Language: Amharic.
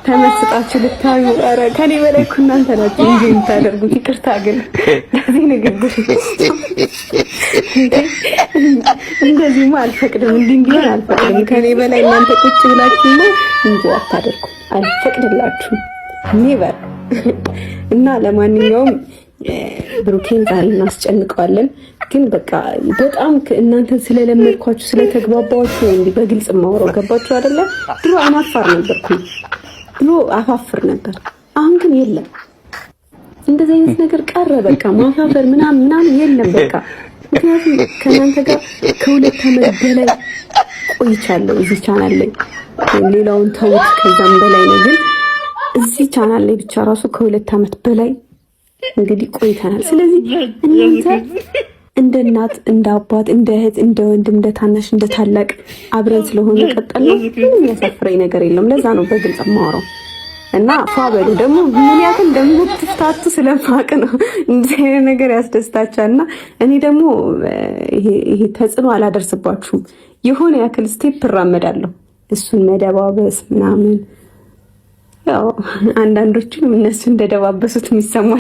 ተመስጣችሁ ልታዩ ኧረ ከኔ በላይ እኮ እናንተ ናችሁ እንጂ የምታደርጉት። ይቅርታ ግን ለዚህ ንግግር እንደዚህማ አልፈቅድም፣ እንዲህ እንዲሆን አልፈቅድም። ከኔ በላይ እናንተ ቁጭ ብላችሁ ነው እንጂ አታደርጉ፣ አልፈቅድላችሁም ኔቨር። እና ለማንኛውም ብሩኬን ዛሬ እናስጨንቀዋለን። ግን በቃ በጣም እናንተን ስለለመድኳችሁ ስለተግባባችሁ እንዴ በግልጽ ማወራው ገባችሁ አይደለ? ድሮ አይናፋር ነበርኩኝ፣ ድሮ አፋፍር ነበር። አሁን ግን የለም እንደዚህ አይነት ነገር ቀረ። በቃ ማፋፈር ምናምን የለም በቃ። ምክንያቱም ከእናንተ ጋር ከ2 ዓመት በላይ ቆይቻለሁ እዚህ ቻናል ላይ። ሌላውን ተውት፣ ከዛም በላይ ነው። ግን እዚህ ቻናል ላይ ብቻ ራሱ ከ2 ዓመት በላይ እንግዲህ ቆይተናል። ስለዚህ እናንተ እንደ እናት እንደ አባት እንደ እህት እንደ ወንድም እንደ ታናሽ እንደ ታላቅ አብረን ስለሆነ ቀጠልነው ምንም የሚያሳፍረኝ ነገር የለም። ለዛ ነው በግልጽ የማወራው። እና ፋበሉ ደግሞ ምን ያክል እንደምትፍታቱ ስለማቅ ነው እንደዚህ አይነት ነገር ያስደስታችኋልና እኔ ደግሞ ይሄ ተጽዕኖ አላደርስባችሁም። የሆነ ያክል ስቴፕ እራመዳለሁ። እሱን መደባበስ ምናምን ያው አንዳንዶቹም እነሱ እንደደባበሱት የሚሰማ